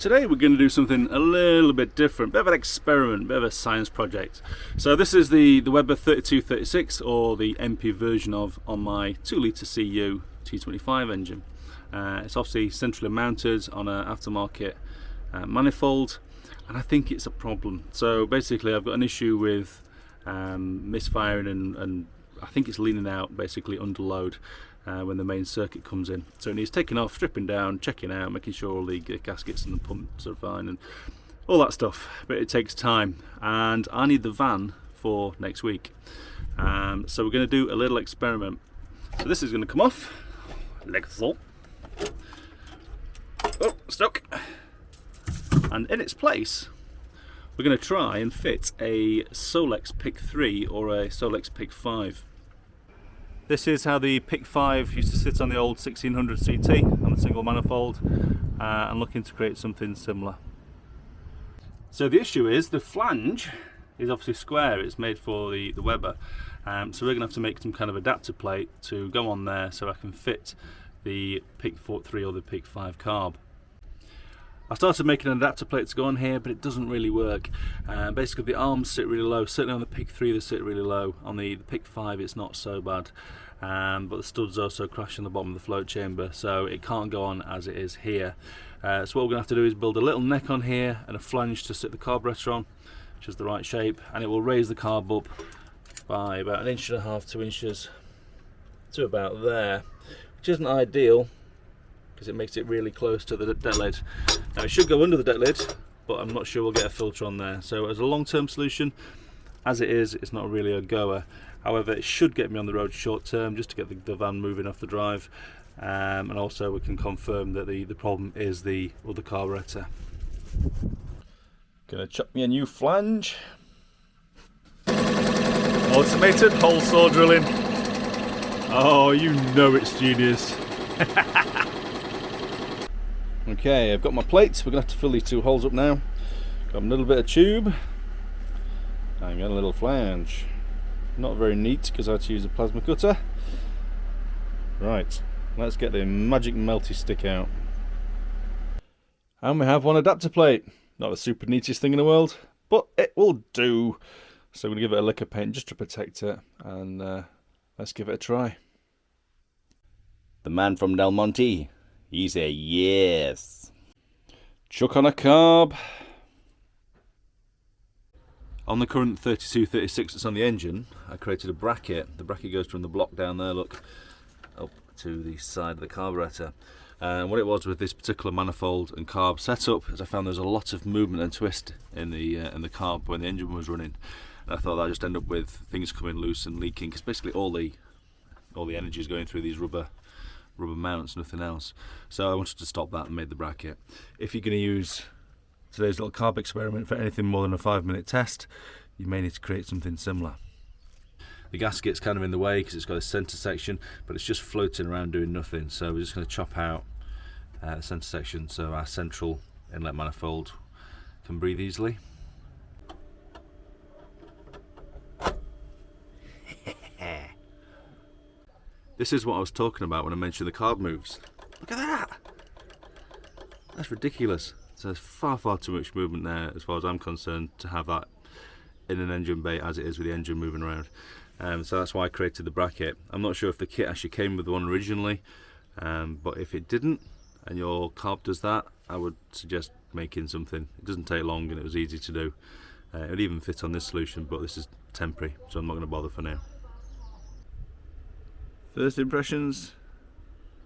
Today we're going to do something a little bit different, bit of an experiment, bit of a science project. So this is the Weber 3236, or the Empi version on my 2 litre CU T25 engine. It's obviously centrally mounted on an aftermarket manifold, and I think it's a problem. So basically I've got an issue with misfiring and I think it's leaning out basically under load when the main circuit comes in. So it needs taking off, stripping down, checking out, making sure all the gaskets and the pumps are fine and all that stuff. But it takes time, and I need the van for next week. So we're going to do a little experiment. So this is going to come off like so. Oh, stuck. And in its place, we're going to try and fit a Solex PICT3 or a Solex PICT5. This is how the PICT5 used to sit on the old 1600 CT on the single manifold, and looking to create something similar. So the issue is the flange is obviously square, it's made for the Weber, so we're going to have to make some kind of adapter plate to go on there so I can fit the PICT3 or the PICT5 carb. I started making an adapter plate to go on here, but it doesn't really work. Basically the arms sit really low, certainly on the PICT3 they sit really low. On the PICT5 it's not so bad, but the studs also crash in the bottom of the float chamber, so it can't go on as it is here. So what we're going to have to do is build a little neck on here and a flange to sit the carburettor on, which is the right shape, and it will raise the carb up by about 1.5 to 2 inches to about there, which isn't ideal because it makes it really close to the deck lid. Now it should go under the deck lid, but I'm not sure we'll get a filter on there. So as a long-term solution, as it is, it's not really a goer. However, it should get me on the road short term, just to get the van moving off the drive, and also we can confirm that the problem is the other carburettor. Gonna chop me a new flange. Automated hole saw drilling. Oh, you know it's genius. Okay, I've got my plates. We're going to have to fill these 2 holes up now. Got a little bit of tube. I've got a little flange. Not very neat because I had to use a plasma cutter. Right, let's get the magic melty stick out. And we have one adapter plate. Not the super neatest thing in the world, but it will do. So I'm going to give it a lick of paint just to protect it, and let's give it a try. The man from Del Monte. He said yes. Chuck on a carb. On the current 3236 that's on the engine, I created a bracket. The bracket goes from the block down there, look, up to the side of the carburettor. And what it was with this particular manifold and carb setup is I found there's a lot of movement and twist in the carb when the engine was running. And I thought that I'd just end up with things coming loose and leaking, because basically all the energy is going through these rubber mounts, nothing else. So I wanted to stop that and made the bracket. If you're going to use today's little carb experiment for anything more than a 5-minute test, you may need to create something similar. The gasket's kind of in the way because it's got a centre section, but it's just floating around doing nothing. So we're just going to chop out the centre section so our central inlet manifold can breathe easily. This is what I was talking about when I mentioned the carb moves. Look at that! That's ridiculous. So there's far too much movement there as far as I'm concerned to have that in an engine bay as it is with the engine moving around. So that's why I created the bracket. I'm not sure if the kit actually came with one originally, but if it didn't and your carb does that, I would suggest making something. It doesn't take long and it was easy to do. It would even fit on this solution, but this is temporary, so I'm not going to bother for now. First impressions,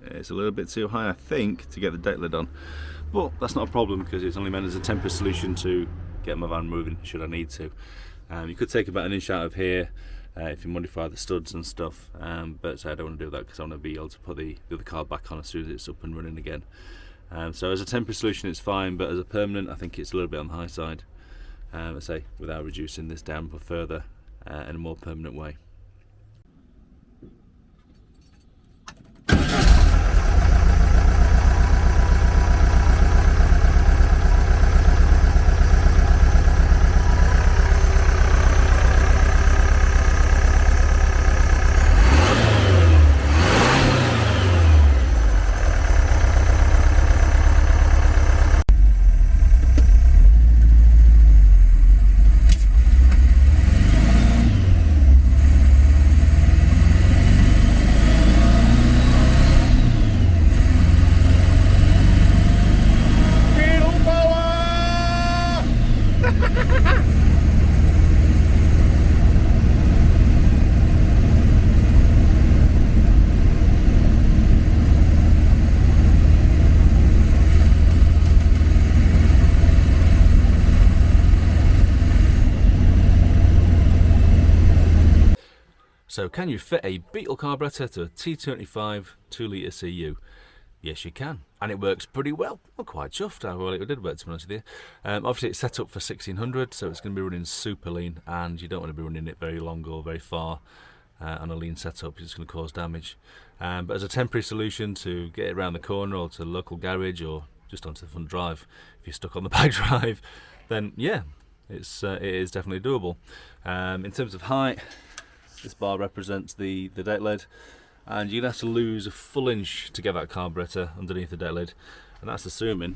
it's a little bit too high I think to get the deck lid on, but that's not a problem because it's only meant as a temporary solution to get my van moving should I need to. You could take about 1 inch out of here if you modify the studs and stuff, but I don't want to do that because I want to be able to put the other car back on as soon as it's up and running again. So as a temporary solution it's fine, but as a permanent I think it's a little bit on the high side, I say, without reducing this down further in a more permanent way. So can you fit a Beetle carburettor to a T25 2 litre CU? Yes, you can, and it works pretty well. I'm quite chuffed how well it did work, to be honest with you. Obviously, it's set up for 1600, so it's going to be running super lean, and you don't want to be running it very long or very far on a lean setup. It's going to cause damage. But as a temporary solution to get it around the corner or to the local garage or just onto the front drive, if you're stuck on the back drive, then yeah, it is definitely doable. In terms of height, this bar represents the deck lid, and you're going to have to lose a full inch to get that carburettor underneath the deck lid, and that's assuming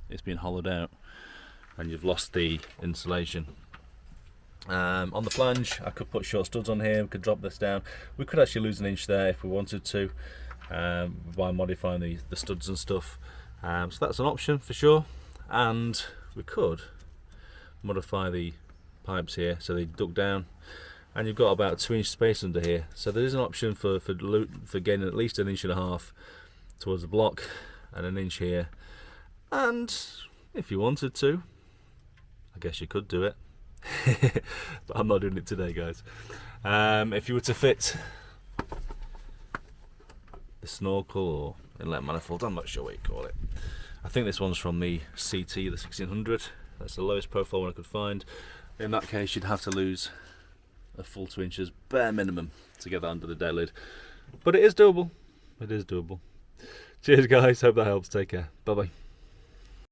it's been hollowed out and you've lost the insulation. On the flange, I could put short studs on here, we could drop this down. We could actually lose an inch there if we wanted to, by modifying the studs and stuff. So that's an option for sure, and we could modify the pipes here so they duck down, and you've got about 2-inch space under here, so there is an option for gaining at least 1.5 inches towards the block and 1 inch here. And if you wanted to, I guess you could do it, but I'm not doing it today, guys. If you were to fit the snorkel or inlet manifold, I'm not sure what you call it. I think this one's from the CT, the 1600. That's the lowest profile one I could find. In that case, you'd have to lose a full 2 inches, bare minimum, to get that under the deck lid. But it is doable. It is doable. Cheers, guys. Hope that helps. Take care. Bye bye.